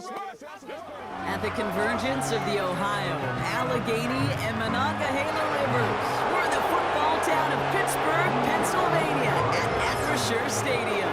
At the convergence of the Ohio, Allegheny, and Monongahela rivers, we're in the football town of Pittsburgh, Pennsylvania, at Acrisure Stadium.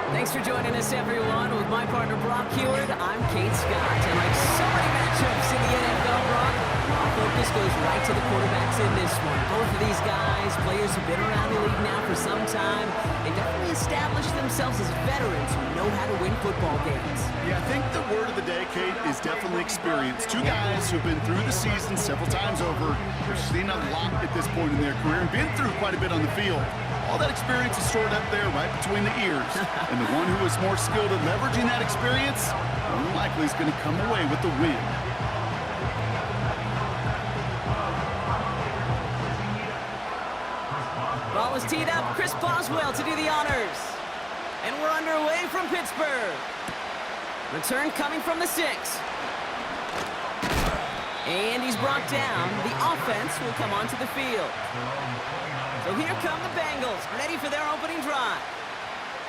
Thanks for joining us, everyone. With my partner, Brock Hewitt, I'm Kate Scott. And like so many matchups in the NFL, Brock, our focus goes right to the quarterbacks in this one. Both of these guys, players who've been around the league now for some time, they definitely established themselves as veterans who know how to win football games. Yeah, I think the word of the day, Kate, is definitely experience. Two guys who've been through the season several times over. They've seen a lot at this point in their career and been through quite a bit on the field. All that experience is stored up there right between the ears. And the one who is more skilled at leveraging that experience, more than likely is going to come away with the win. Ball is teed up. Chris Boswell to do the honors. And we're underway from Pittsburgh. Return coming from the 6. And he's brought down. The offense will come onto the field. So here come the Bengals, ready for their opening drive.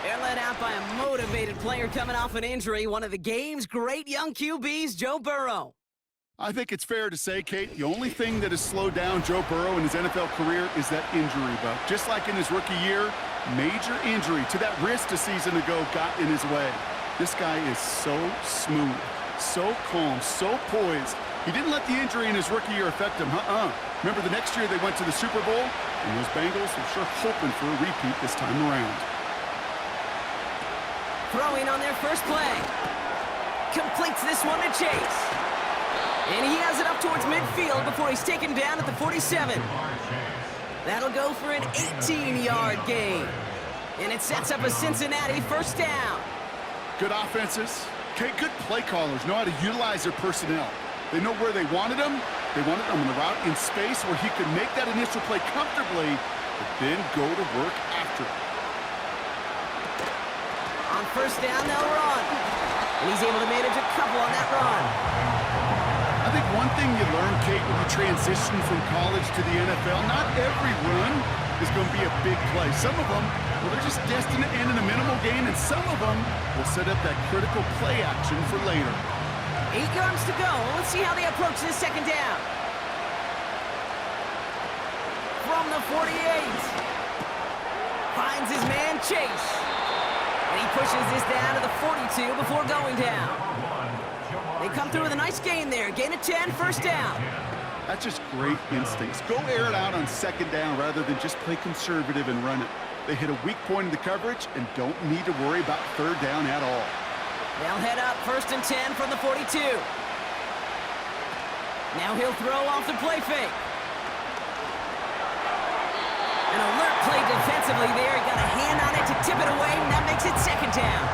They're led out by a motivated player coming off an injury, one of the game's great young QBs, Joe Burrow. I think it's fair to say, Kate, the only thing that has slowed down Joe Burrow in his NFL career is that injury bug. Just like in his rookie year, major injury to that wrist a season ago got in his way. This guy is so smooth, so calm, so poised. He didn't let the injury in his rookie year affect him. Remember the next year they went to the Super Bowl? And those Bengals were sure hoping for a repeat this time around. Throwing on their first play. Completes this one to Chase. And he has it up towards midfield before he's taken down at the 47. That'll go for an 18-yard gain. And it sets up a Cincinnati first down. Good offenses. Okay, good play callers know how to utilize their personnel. They know where they wanted him. They wanted him on the route in space where he could make that initial play comfortably, but then go to work after it. On first down, they'll run. And he's able to manage a couple on that run. I think one thing you learn, Kate, when you transition from college to the NFL, not every run is going to be a big play. Some of them, well, they're just destined to end in a minimal gain, and some of them will set up that critical play action for later. 8 yards to go. Let's see how they approach this second down. From the 48. Finds his man, Chase. And he pushes this down to the 42 before going down. They come through with a nice gain there. Gain of 10, first down. That's just great instincts. Go air it out on second down rather than just play conservative and run it. They hit a weak point in the coverage and don't need to worry about third down at all. They'll head up first and 10 from the 42. Now he'll throw off the play fake. An alert play defensively there. He got a hand on it to tip it away, and that makes it second down.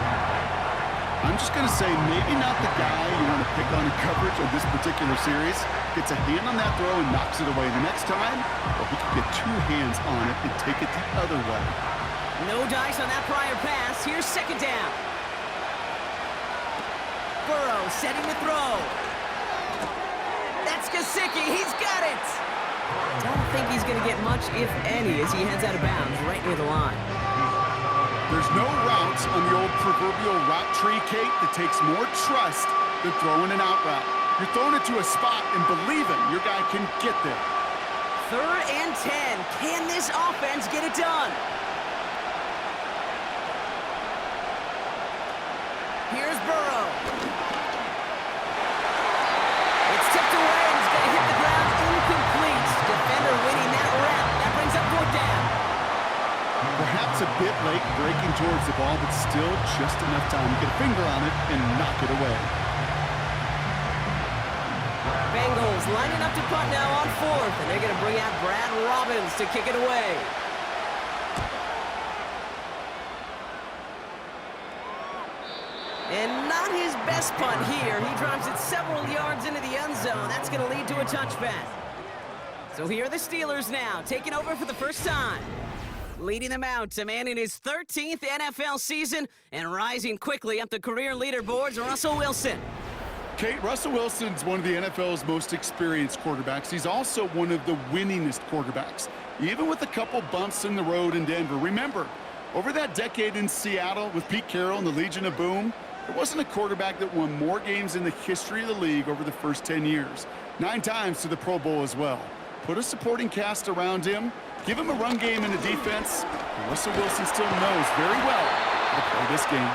I'm just going to say maybe not the guy you want to pick on in coverage of this particular series. Gets a hand on that throw and knocks it away. The next time, well, he can get two hands on it and take it the other way. No dice on that prior pass. Here's second down. Burrow setting the throw. That's Gesicki. He's got it. Don't think he's going to get much, if any, as he heads out of bounds right near the line. There's no routes on the old proverbial route tree, Kate, that takes more trust than throwing an out route. You're throwing it to a spot and believing your guy can get there. Third and 10. Can this offense get it done? Here's Burrow. It's tipped away, and he's going to hit the ground incomplete. Defender winning that rep. That brings up fourth down. Perhaps a bit late breaking towards the ball, but still just enough time to get a finger on it and knock it away. Bengals lining up to punt now on fourth, and they're going to bring out Brad Robbins to kick it away. And not his best punt here. He drives it several yards into the end zone. That's going to lead to a touchback. So here are the Steelers now, taking over for the first time. Leading them out, a man in his 13th NFL season and rising quickly up the career leaderboards, Russell Wilson. Kate, Russell Wilson's one of the NFL's most experienced quarterbacks. He's also one of the winningest quarterbacks, even with a couple bumps in the road in Denver. Remember, over that decade in Seattle with Pete Carroll and the Legion of Boom, There wasn't a quarterback that won more games in the history of the league over the first 10 years. 9 times to the Pro Bowl as well. Put a supporting cast around him, give him a run game and a defense, and Russell Wilson still knows very well how to play this game.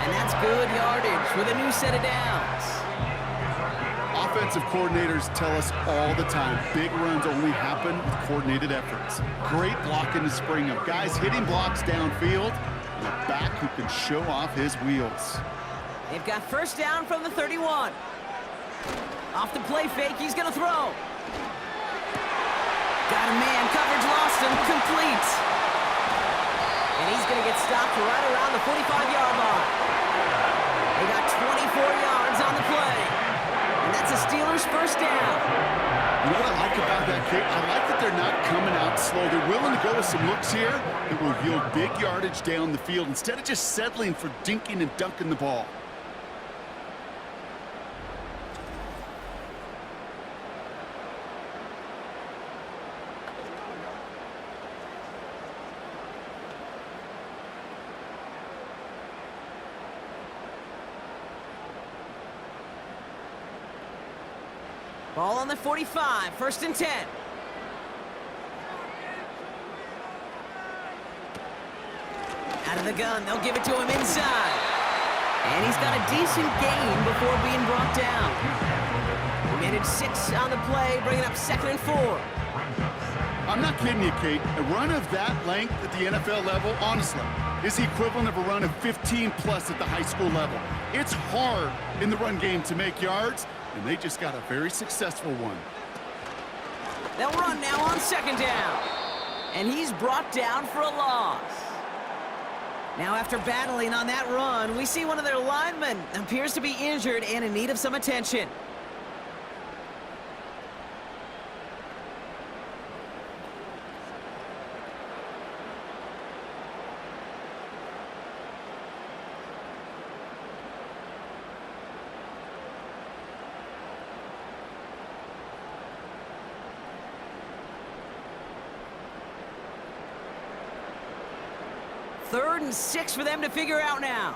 And that's good yardage with a new set of downs. Offensive coordinators tell us all the time, big runs only happen with coordinated efforts. Great blocking to spring them. Guys hitting blocks downfield, and a back who can show off his wheels. They've got first down from the 31. Off the play fake, he's going to throw. Got a man, coverage lost him, complete. And he's going to get stopped right around the 45-yard line. They got 24 yards on the play. And that's a Steelers first down. You know what I like about that kick? I like that they're not coming out slow. They're willing to go with some looks here that will yield big yardage down the field instead of just settling for dinking and dunking the ball. Ball on the 45, first and 10. Out of the gun, they'll give it to him inside. And he's got a decent gain before being brought down. He made it 6 on the play, bringing up 2nd and 4. I'm not kidding you, Kate. A run of that length at the NFL level, honestly, is the equivalent of a run of 15-plus at the high school level. It's hard in the run game to make yards, and they just got a very successful one. They'll run now on 2nd down. And he's brought down for a loss. Now after battling on that run, we see one of their linemen appears to be injured and in need of some attention. Third and 6 for them to figure out now.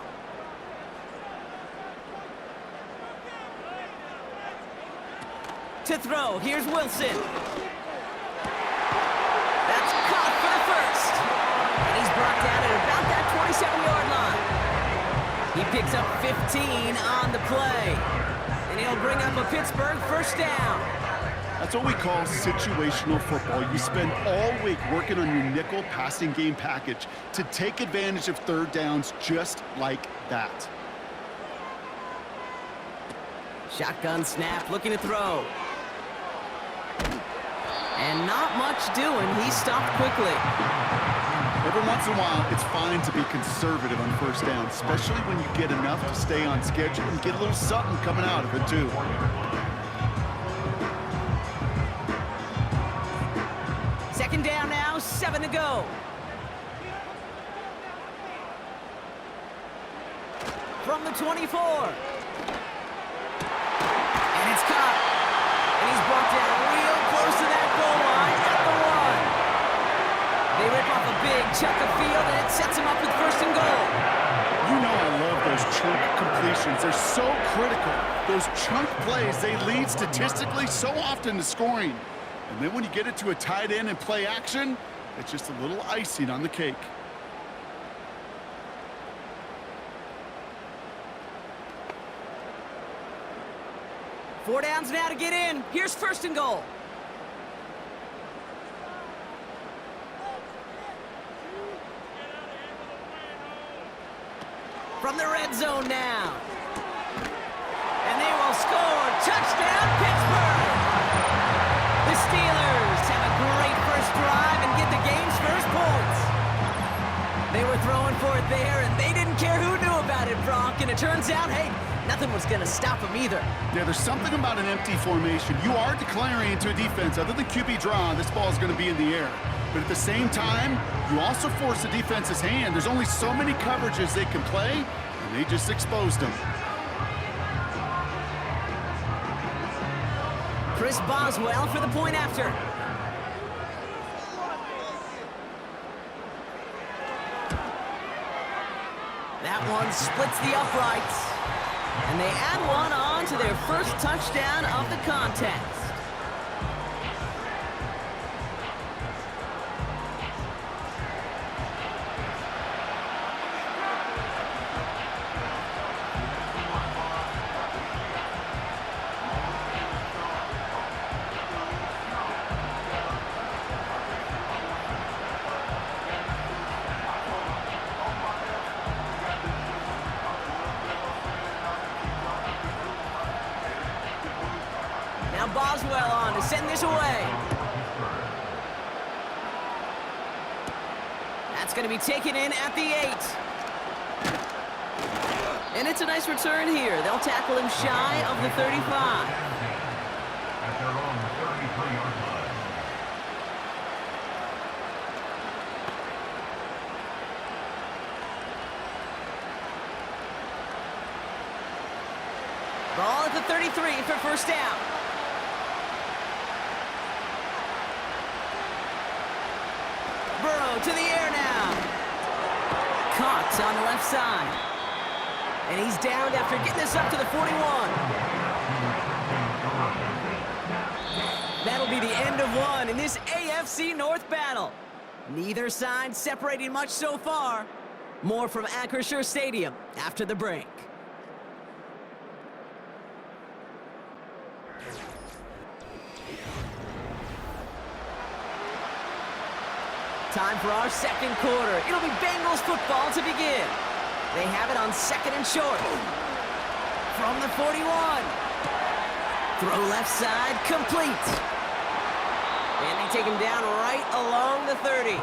To throw, here's Wilson. That's caught for the first. And he's brought down at about that 27-yard line. He picks up 15 on the play. And he'll bring up a Pittsburgh first down. That's what we call situational football. You spend all week working on your nickel passing game package to take advantage of third downs just like that. Shotgun snap, looking to throw. And not much doing. He stopped quickly. Every once in a while, it's fine to be conservative on first down, especially when you get enough to stay on schedule and get a little something coming out of it, too. Second down now, 7 to go. From the 24. And it's caught. And he's brought down real close to that goal line at the 1. They rip off a big chunk of field, and it sets him up with first and goal. You know I love those chunk completions. They're so critical. Those chunk plays, they lead statistically so often to scoring. And then when you get it to a tight end and play action, it's just a little icing on the cake. Four downs now to get in. Here's first and goal. From the red zone now. And they will score. Touchdown, Pittsburgh! The Steelers have a great first drive and get the game's first points. They were throwing for it there, and they didn't care who knew about it, Bronk. And it turns out, hey, nothing was going to stop them either. Yeah, there's something about an empty formation. You are declaring into a defense. Other than QB draw, this ball is going to be in the air. But at the same time, you also force the defense's hand. There's only so many coverages they can play, and they just exposed them. Chris Boswell for the point after. That one splits the uprights. And they add one on to their first touchdown of the contest. Now Boswell on to send this away. That's going to be taken in at the 8. And it's a nice return here. They'll tackle him shy of the 35. At their own 33-yard line. Ball at the 33 for first down. Burrow to the air now. Caught on the left side. And he's downed after getting this up to the 41. That'll be the end of one in this AFC North battle. Neither side separating much so far. More from Acrisure Stadium after the break. Time for our second quarter. It'll be Bengals football to begin. They have it on second and short. From the 41. Throw left side, complete. And they take him down right along the 30.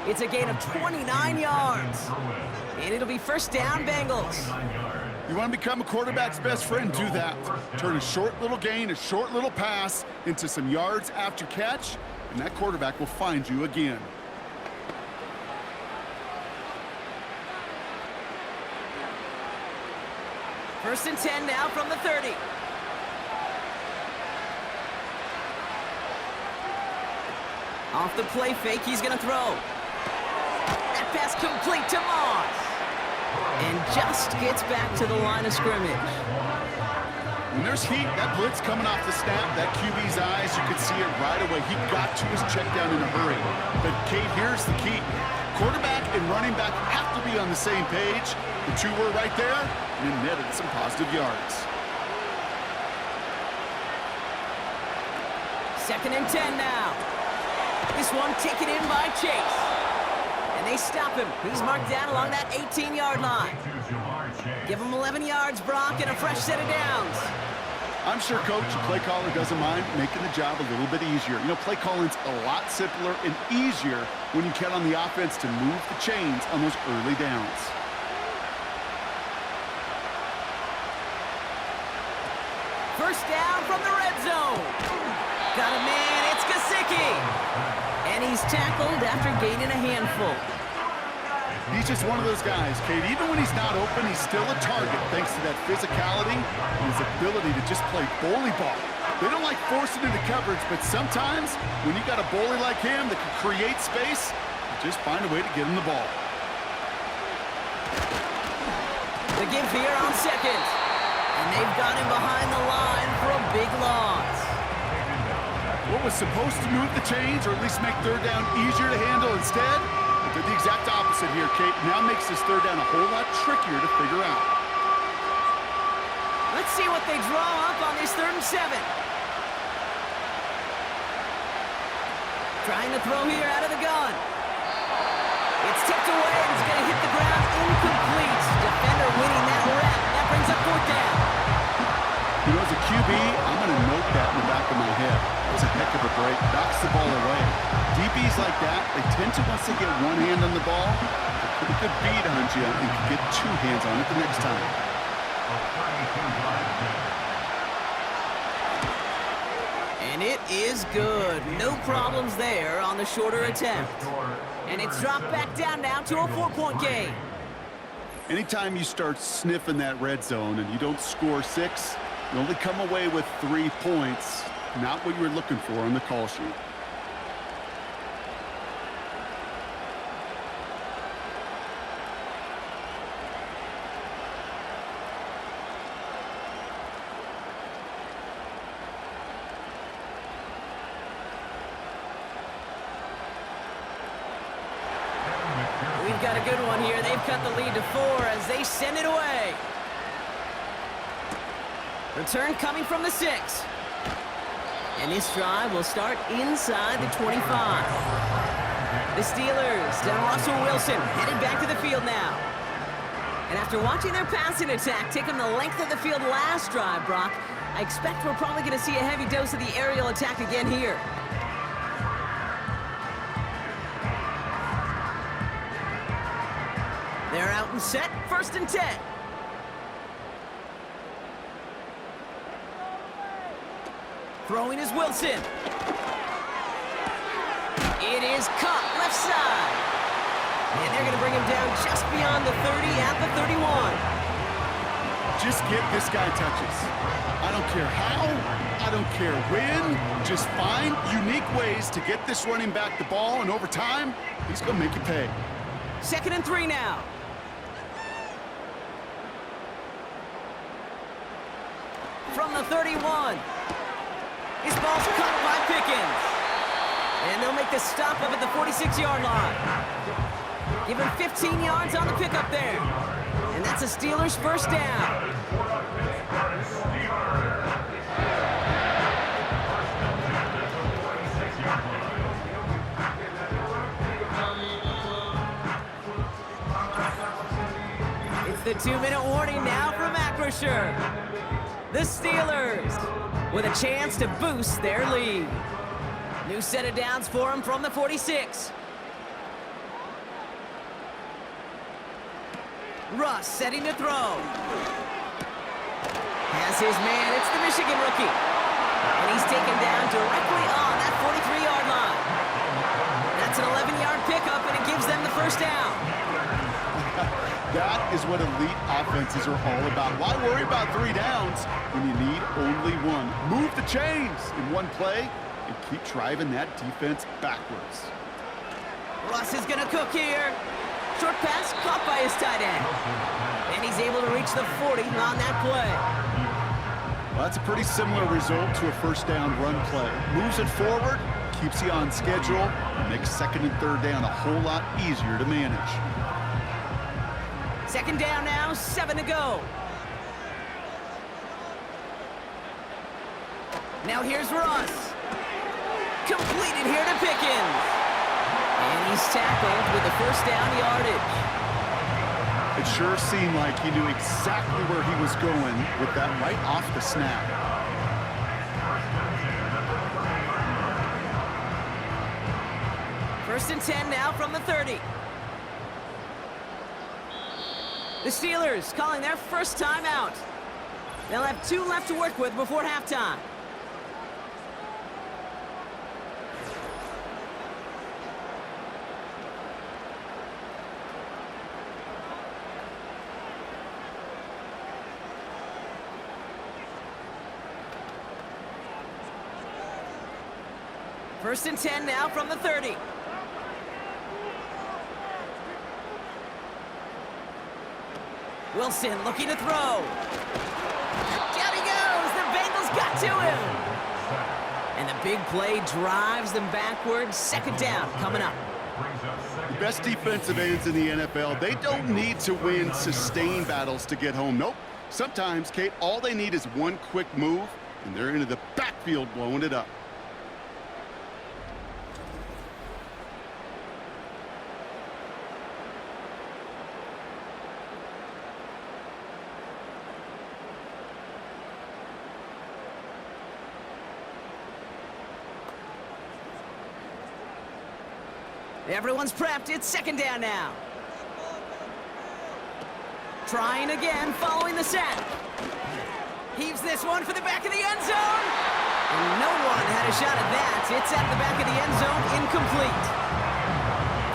It's a gain of 29 yards. And it'll be first down, Bengals. You want to become a quarterback's best friend? Do that. Turn a short little gain, a short little pass into some yards after catch, and that quarterback will find you again. First and 10 now from the 30. Off the play fake, he's going to throw. That pass complete to Moss. And just gets back to the line of scrimmage. When there's heat, that blitz coming off the snap, that QB's eyes, you could see it right away. He got to his check down in a hurry. But, Kate, here's the key. Quarterback and running back have to be on the same page. The two were right there, and it netted some positive yards. Second and 10 now. This one taken in by Chase. And they stop him. He's marked down along that 18-yard line. Give him 11 yards, Brock, and a fresh set of downs. I'm sure Coach, the play caller, doesn't mind making the job a little bit easier. You know, play calling's a lot simpler and easier when you count on the offense to move the chains on those early downs. First down from the red zone. Got a man, it's Gesicki. And he's tackled after gaining a handful. He's just one of those guys, Kate. Even when he's not open, he's still a target thanks to that physicality and his ability to just play bully ball. They don't like forcing into coverage, but sometimes when you got a bully like him that can create space, you just find a way to get him the ball. The give here on second. And they've got him behind the line for a big loss. What was supposed to move the chains or at least make third down easier to handle instead? Did the exact opposite here, Kate. Now makes this third down a whole lot trickier to figure out. Let's see what they draw up on this 3rd and 7. Trying to throw here out of the gun. It's tipped away and it's going to hit the ground incomplete. Defender winning that rep. That brings up 4th down. You know, as a QB, I'm going to note that in the back of my head. It was a heck of a break. Knocks the ball away. DBs like that, they tend to, once they get one hand on the ball, they put a good beat on you and can get 2 hands on it the next time. And it is good. No problems there on the shorter attempt. And it's dropped back down now to a 4-point game. Anytime you start sniffing that red zone and you don't score 6, you only come away with 3 points. Not what you were looking for on the call sheet. a good one here. They've cut the lead to 4 as they send it away. Return coming from the 6. And this drive will start inside the 25. The Steelers, down Russell Wilson, headed back to the field now. And after watching their passing attack take them the length of the field last drive, Brock, I expect we're probably going to see a heavy dose of the aerial attack again here. They're out and set, 1st and 10. Throwing is Wilson. It is caught left side. And they're going to bring him down just beyond the 30 at the 31. Just get this guy touches. I don't care how, I don't care when. Just find unique ways to get this running back the ball, and over time, he's going to make you pay. 2nd and 3 now. From the 31. His ball's caught by Pickens. And they'll make the stop up at the 46-yard line. Give him 15 yards on the pickup there. And that's a Steelers 1st down. It's the 2-minute warning now from Acrisure. The Steelers with a chance to boost their lead. New set of downs for him from the 46. Russ setting to throw. Has his man, it's the Michigan rookie. And he's taken down directly on that 43-yard line. That's an 11-yard pickup, and it gives them the 1st down. That is what elite offenses are all about. Why worry about 3 downs when you need only 1? Move the chains in one play and keep driving that defense backwards. Russ is going to cook here. Short pass caught by his tight end. And he's able to reach the 40 on that play. Well, that's a pretty similar result to a 1st down run play. Moves it forward, keeps you on schedule, and makes 2nd and 3rd down a whole lot easier to manage. 2nd down now, 7 to go. Now here's Russ. Completed here to Pickens. And he's tackled with the 1st down yardage. It sure seemed like he knew exactly where he was going with that right off the snap. First and 10 now from the 30. The Steelers calling their 1st time out. They'll have 2 left to work with before halftime. First and 10 now from the 30. Wilson looking to throw. Down he goes. The Bengals got to him. And the big play drives them backwards. 2nd down coming up. The best defensive ends in the NFL, they don't need to win sustained battles to get home. Nope. Sometimes, Kate, all they need is one quick move, and they're into the backfield blowing it up. Everyone's prepped. It's 2nd down now. Trying again, following the sack. Heaves this one for the back of the end zone. And no one had a shot at that. It's at the back of the end zone, incomplete.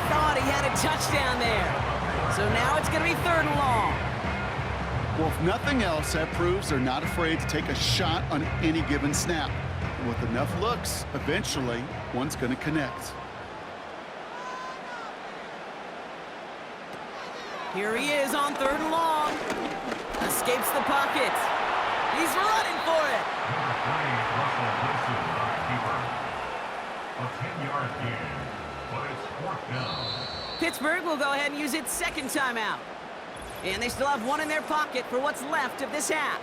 Thought he had a touchdown there. So now it's going to be 3rd and long. Well, if nothing else, that proves they're not afraid to take a shot on any given snap. And with enough looks, eventually, one's going to connect. Here he is on 3rd and long. Escapes the pocket. He's running for it. Number 3, Russell Wilson, keeper. A 10-yard gain. but it's fourth down. Pittsburgh will go ahead and use its second timeout. And they still have one in their pocket for what's left of this half.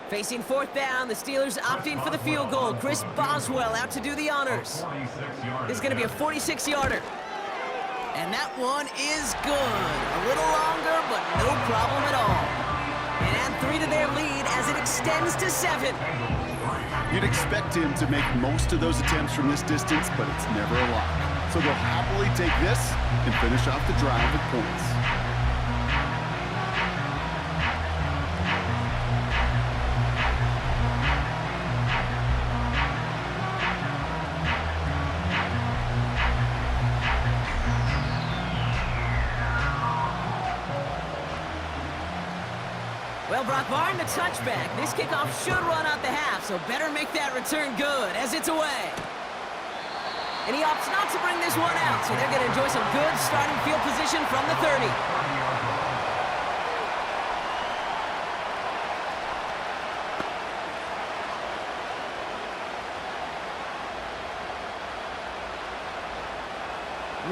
Facing fourth down, the Steelers opting for the field goal. Chris Boswell out to do the honors. This is going to be a 46-yarder. And that one is good. A little longer, but no problem at all. And add 3 to their lead as it extends to 7. You'd expect him to make most of those attempts from this distance, but it's never a lot. So they'll happily take this and finish off the drive with points. Well, Brock Barton, the touchback. This kickoff should run out the half, so better make that return good as it's away. And he opts not to bring this one out, so they're going to enjoy some good starting field position from the 30.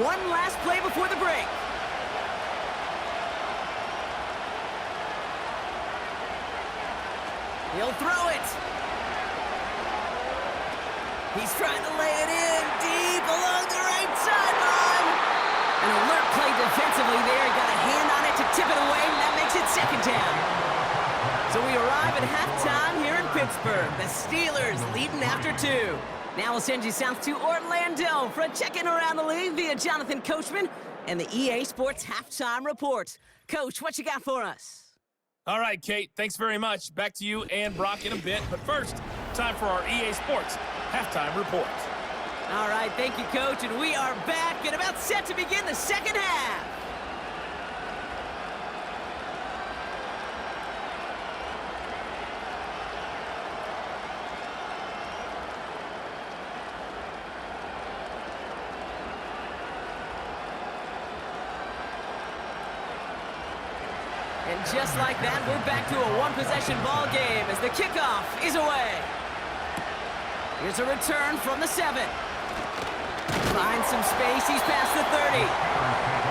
One last play before the break. He'll throw it. He's trying to lay it in deep along the right sideline. An alert play defensively there. He got a hand on it to tip it away, and that makes it second down. So we arrive at halftime here in Pittsburgh. The Steelers leading after 2. Now we'll send you south to Orlando for a check-in around the league via Jonathan Coachman and the EA Sports Halftime Report. Coach, what you got for us? All right, Kate, thanks very much. Back to you and Brock in a bit. But first, time for our EA Sports Halftime Report. All right, thank you, Coach. And we are back and about set to begin the second half. And just like that, we're back to a one-possession ball game as the kickoff is away. Here's a return from the 7. Finds some space, he's past the 30.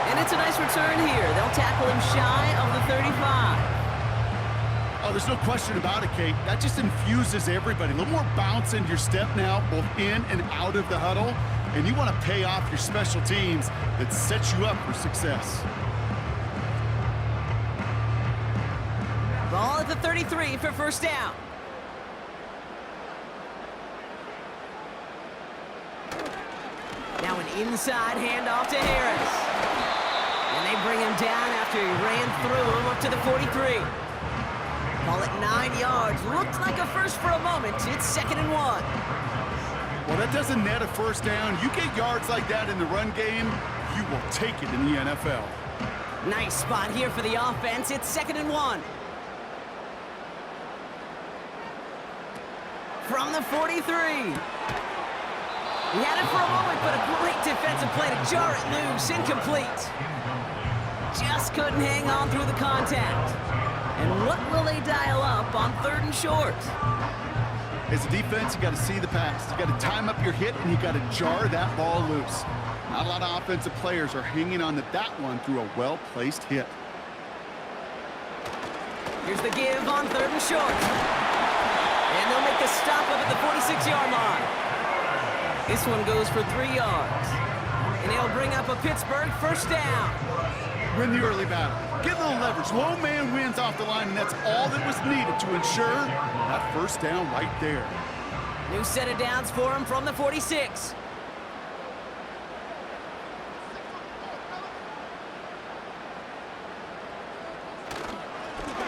And it's a nice return here. They'll tackle him shy of the 35. Oh, there's no question about it, Kate. That just infuses everybody. A little more bounce in your step now, both in and out of the huddle. And you want to pay off your special teams that sets you up for success. Ball at the 33 for first down. Now an inside handoff to Harris. And they bring him down after he ran through him up to the 43. Ball at 9 yards. Looked like a first for a moment. It's 2nd and 1. Well, that doesn't net a first down. You get yards like that in the run game, you will take it in the NFL. Nice spot here for the offense. It's 2nd and 1. From the 43. He had it for a moment, but a great defensive play to jar it loose. Incomplete. Just couldn't hang on through the contact. And what will they dial up on 3rd and short? As a defense, you got to see the pass. You got to time up your hit, and you got to jar that ball loose. Not a lot of offensive players are hanging on to that one through a well-placed hit. Here's the give on 3rd and short. And they'll make the stop up at the 46-yard line. This one goes for 3 yards. And they'll bring up a Pittsburgh first down. Win the early battle. Get a little leverage. Low man wins off the line, and that's all that was needed to ensure that first down right there. New set of downs for him from the 46.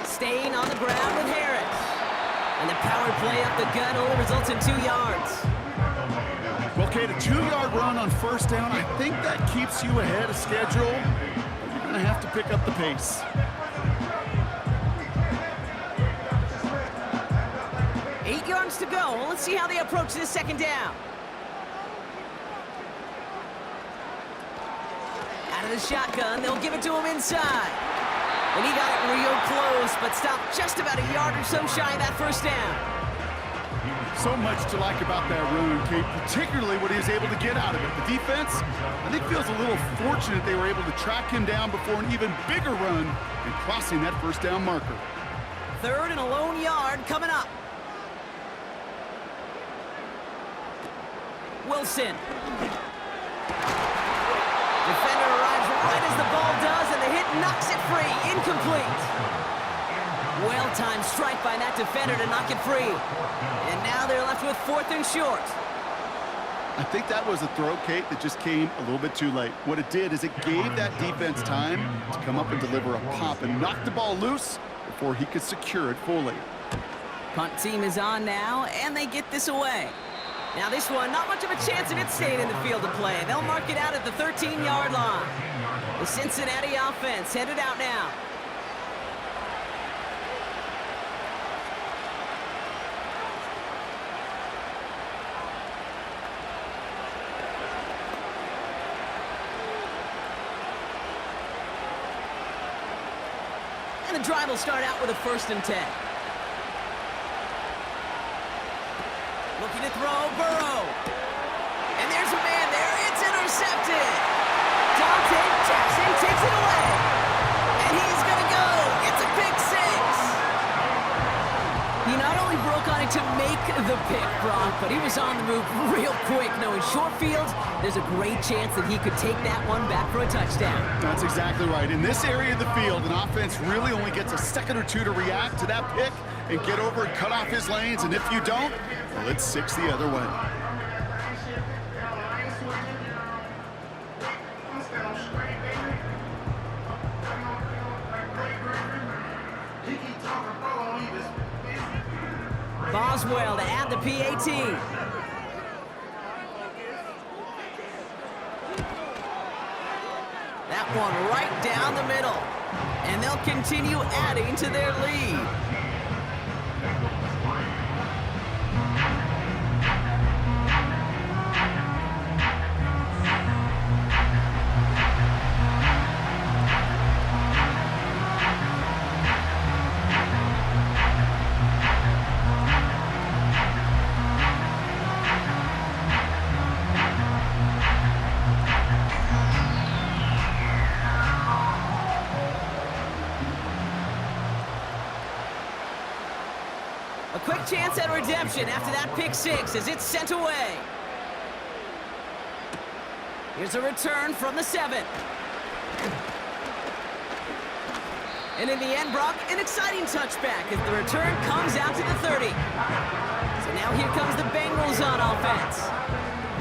Staying on the ground with Harris. And the power play up the gut only results in 2 yards. Well, Kate, a 2-yard run on first down, I think that keeps you ahead of schedule. You're going to have to pick up the pace. Eight yards to go. Let's see how they approach this second down. of the shotgun. They'll give it to him inside. And he got it real close, but stopped just about a yard or so shy of that first down. So much to like about that run, Kate, particularly what he was able to get out of it. The defense, I think, feels a little fortunate they were able to track him down before an even bigger run and crossing that first down marker. 3rd and a lone yard coming up. Wilson. Defender arrives right as the ball does, and the hit knocks it free. Incomplete. Well-timed strike by that defender to knock it free. And now they're left with 4th and short. I think that was a throw, Kate, that just came a little bit too late. What it did is it gave that defense time to come up and deliver a pop and knock the ball loose before he could secure it fully. Punt team is on now, and they get this away. Now this one, not much of a chance of it staying in the field of play. They'll mark it out at the 13-yard line. The Cincinnati offense headed out now. And the drive will start out with a 1st and 10. Looking to throw, Burrow. And there's a man there. It's intercepted. Dante Jackson takes it away. And he's going to go. It's a pick 6. He not only broke on it to make the pick, Brock, but he was on the move real quick. Knowing short field, there's a great chance that he could take that one back for a touchdown. That's exactly right. In this area of the field, an offense really only gets a second or two to react to that pick and get over and cut off his lanes. And if you don't, well, it's 6 the other way. Boswell to add the PAT. That one right down the middle. And they'll continue adding to their lead. A quick chance at redemption after that pick 6 as it's sent away. Here's a return from the 7. And in the end, Brock, an exciting touchback as the return comes out to the 30. So now here comes the Bengals on offense.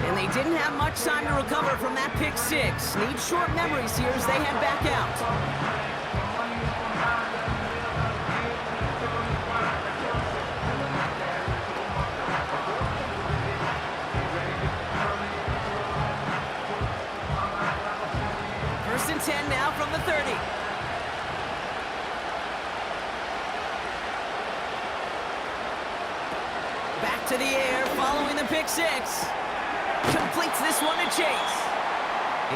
And they didn't have much time to recover from that pick 6. Need short memories here as they head back out. First and 10 now from the 30. Back to the air following the pick 6. Completes this one to Chase.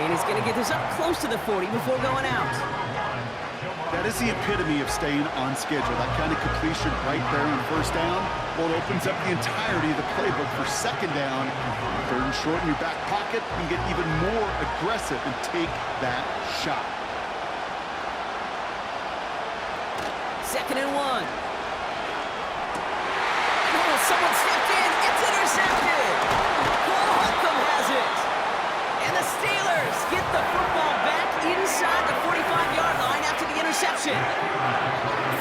And he's going to get this up close to the 40 before going out. That is the epitome of staying on schedule. That kind of completion right there on first down. Well, it opens up the entirety of the playbook for second down. 3rd and short in your back pocket. You can get even more aggressive and take that shot. 2nd and 1. Oh, someone stepped in. It's intercepted. Cole Holcomb has it. And the Steelers get the football back inside the 45-yard line after the interception.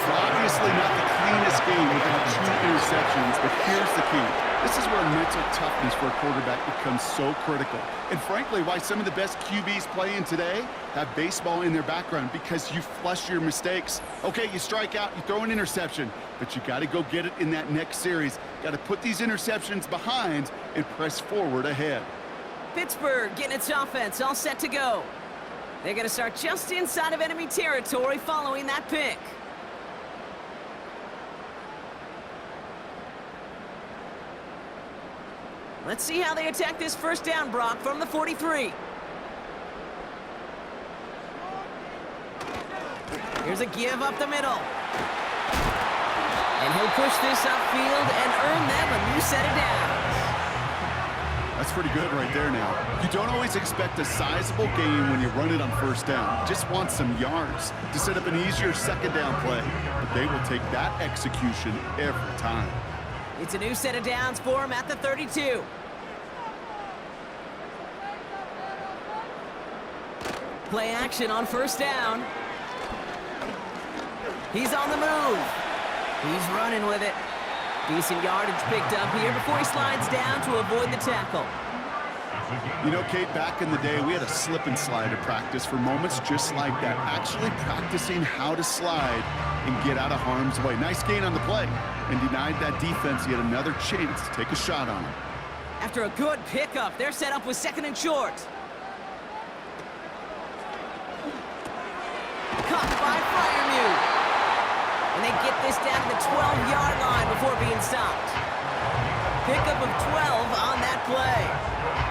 Obviously not the cleanest game without 2 interceptions, but here's the key. This is where mental toughness for a quarterback becomes so critical. And frankly, why some of the best QBs playing today have baseball in their background, because you flush your mistakes. Okay, you strike out, you throw an interception, but you got to go get it in that next series. Got to put these interceptions behind and press forward ahead. Pittsburgh getting its offense all set to go. They're going to start just inside of enemy territory following that pick. Let's see how they attack this first down, Brock, from the 43. Here's a give up the middle. And he'll push this upfield and earn them a new set of downs. That's pretty good right there now. You don't always expect a sizable gain when you run it on first down. Just want some yards to set up an easier second down play. But they will take that execution every time. It's a new set of downs for him at the 32. Play action on first down. He's on the move. He's running with it. Decent yardage picked up here before he slides down to avoid the tackle. You know, Kate, back in the day, we had a slip and slide at practice for moments just like that. Actually practicing how to slide and get out of harm's way. Nice gain on the play, and denied that defense yet another chance to take a shot on him. After a good pickup, they're set up with second and short. Caught by Fryermuth. And they get this down to the 12-yard line before being stopped. Pickup of 12 on that play.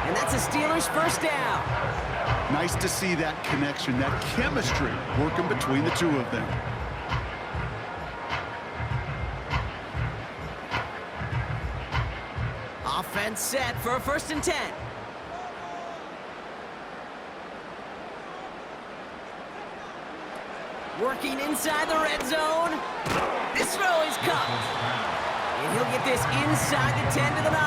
And that's a Steelers first down. Nice to see that connection, that chemistry working between the two of them. Offense set for a 1st and 10. Working inside the red zone. This throw is caught. And he'll get this inside the 10 to the 9.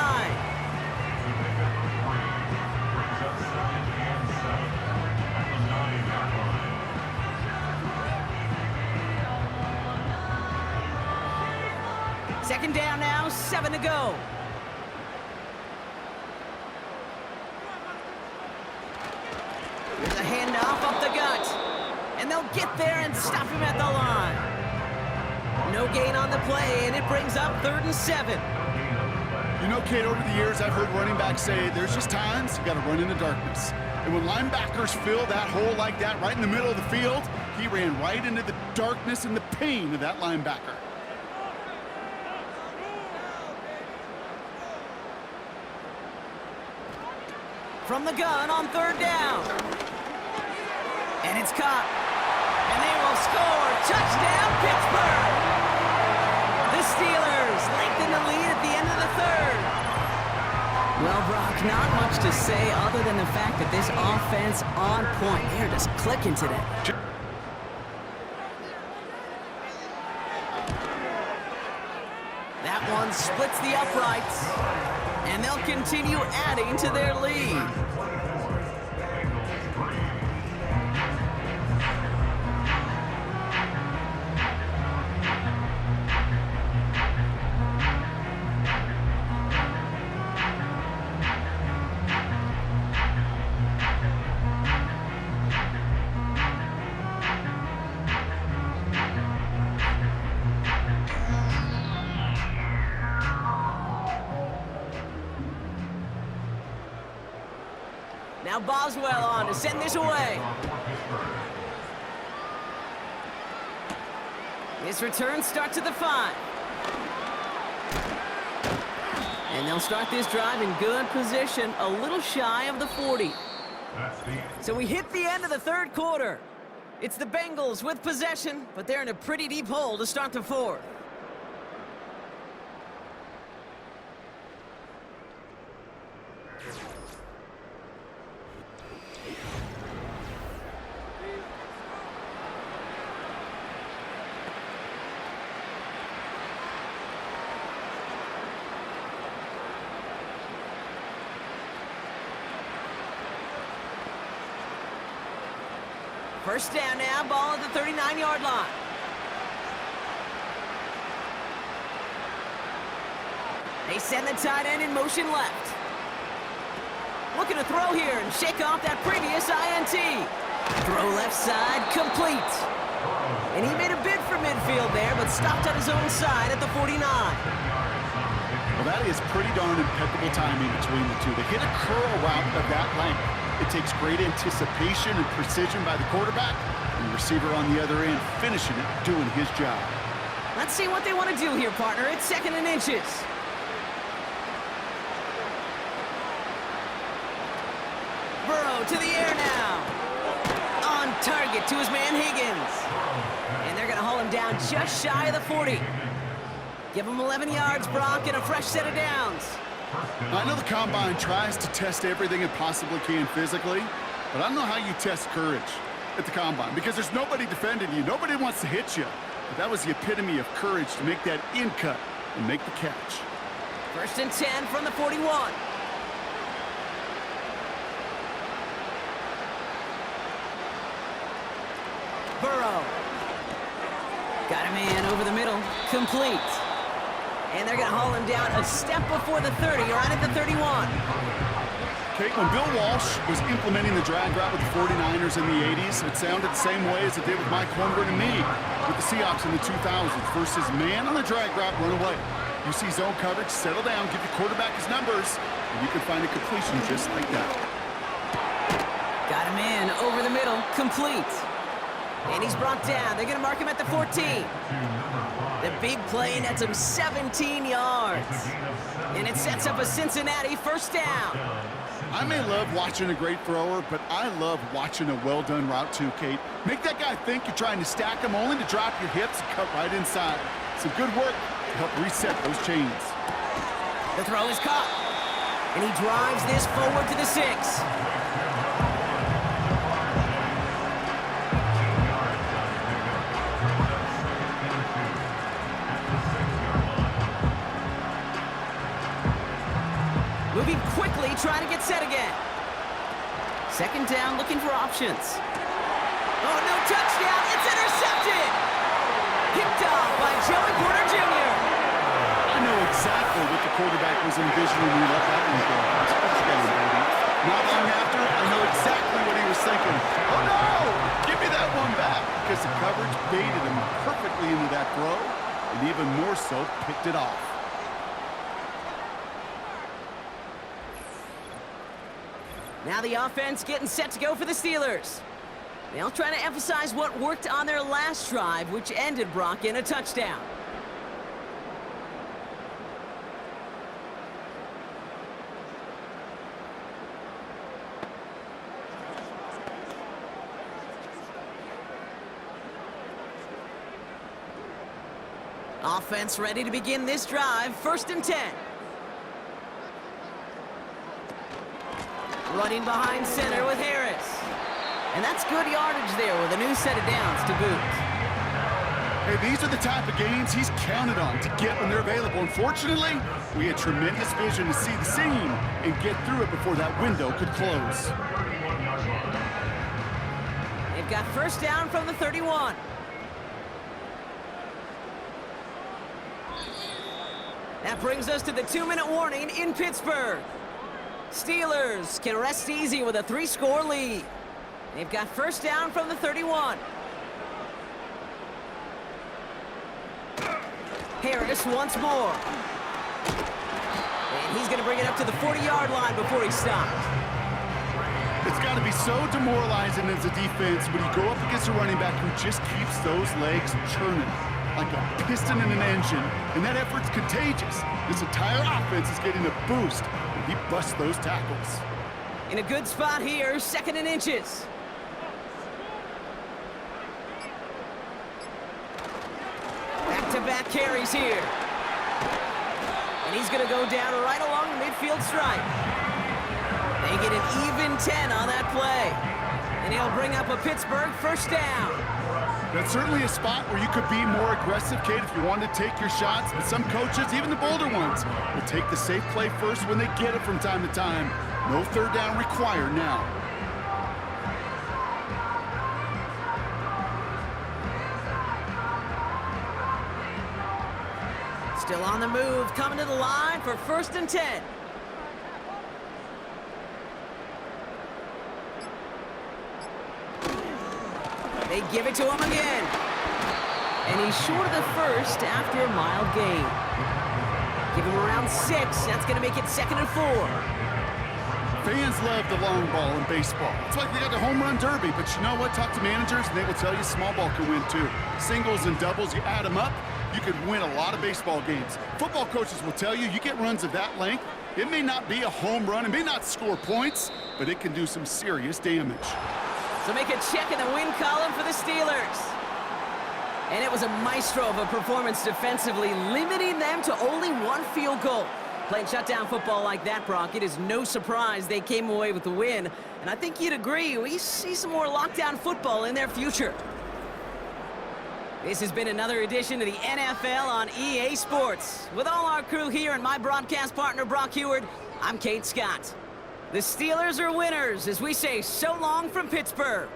Second down now, 7 to go. There's a handoff up the gut. And they'll get there and stop him at the line. No gain on the play, and it brings up 3rd and 7. You know, Kate, over the years, I've heard running backs say there's just times you got to run in the darkness. And when linebackers fill that hole like that right in the middle of the field, he ran right into the darkness and the pain of that linebacker. From the gun on 3rd down. And it's caught. And they will score. Touchdown, Pittsburgh! The Steelers lengthen the lead at the end of the 3rd. Well, Brock, not much to say other than the fact that this offense on point. They're just clicking today. That one splits the uprights. And they'll continue adding to their lead. Now Boswell on to send this away. This return starts at the 5. And they'll start this drive in good position, a little shy of the 40. So we hit the end of the 3rd quarter. It's the Bengals with possession, but they're in a pretty deep hole to start the 4th. First down now, ball at the 39-yard line. They send the tight end in motion left. Looking to throw here and shake off that previous INT. Throw left side, complete. And he made a bid for midfield there, but stopped on his own side at the 49. Well, that is pretty darn impeccable timing between the two. To hit a curl route of that length, it takes great anticipation and precision by the quarterback, and the receiver on the other end finishing it, doing his job. Let's see what they want to do here, partner. It's 2nd and inches. Burrow to the air now. On Target to his man Higgins. And they're going to haul him down just shy of the 40. Give him 11 yards, Brock, and a fresh set of downs. I know the Combine tries to test everything it possibly can physically, but I don't know how you test courage at the Combine because there's nobody defending you. Nobody wants to hit you. But that was the epitome of courage to make that in cut and make the catch. 1st and 10 from the 41. Burrow. Got a man over the middle. Complete. And they're going to haul him down a step before the 30, right at the 31. Kate, when Bill Walsh was implementing the drag route with the 49ers in the 80s, it sounded the same way as it did with Mike Holmgren and me with the Seahawks in the 2000s versus man on the drag route, run away. You see zone coverage, settle down, give your quarterback his numbers, and you can find a completion just like that. Got a man over the middle, complete. And he's brought down. They're going to mark him at the 14. The big play nets him 17 yards. And it sets up a Cincinnati 1st down. I may love watching a great thrower, but I love watching a well-done route too, Kate. Make that guy think you're trying to stack him only to drop your hips and cut right inside. Some good work to help reset those chains. The throw is caught. And he drives this forward to the 6. Moving quickly, trying to get set again. 2nd down, looking for options. Oh, no touchdown. It's intercepted. Picked off by Joey Porter Jr. I know exactly what the quarterback was envisioning when he let that one go. It's touchdown, baby. Not long after, I know exactly what he was thinking. Oh, no! Give me that one back. Because the coverage baited him perfectly into that throw, and even more so, picked it off. Now the offense getting set to go for the Steelers. They'll try to emphasize what worked on their last drive, which ended Brock in a touchdown. Offense ready to begin this drive. 1st and 10. Running behind center with Harris. And that's good yardage there with a new set of downs to boot. Hey, these are the type of games he's counted on to get when they're available. Unfortunately, we had tremendous vision to see the seam and get through it before that window could close. They've got 1st down from the 31. That brings us to the 2-minute warning in Pittsburgh. Steelers can rest easy with a 3-score lead. They've got 1st down from the 31. Harris once more. And he's going to bring it up to the 40-yard line before he stopped. It's got to be so demoralizing as a defense when you go up against a running back who just keeps those legs churning like a piston in an engine, and that effort's contagious. This entire offense is getting a boost. He busts those tackles. In a good spot here, 2nd and inches. Back-to-back carries here. And he's going to go down right along the midfield stripe. They get an even 10 on that play. And he'll bring up a Pittsburgh 1st down. That's certainly a spot where you could be more aggressive, Kate, if you wanted to take your shots. But some coaches, even the bolder ones, will take the safe play first when they get it from time to time. No 3rd down required now. Still on the move, coming to the line for 1st and 10. They give it to him again. And he's short of the 1st after a mild gain. Give him around 6. That's going to make it 2nd and 4. Fans love the long ball in baseball. It's like they got the home run derby, but you know what? Talk to managers, and they will tell you small ball can win too. Singles and doubles, you add them up, you could win a lot of baseball games. Football coaches will tell you, you get runs of that length, it may not be a home run, it may not score points, but it can do some serious damage. So make a check in the win column for the Steelers. And it was a maestro of a performance defensively, limiting them to only one field goal. Playing shutdown football like that, Brock, it is no surprise they came away with the win. And I think you'd agree, we see some more lockdown football in their future. This has been another edition of the NFL on EA Sports. With all our crew here and my broadcast partner, Brock Heward, I'm Kate Scott. The Steelers are winners as we say so long from Pittsburgh.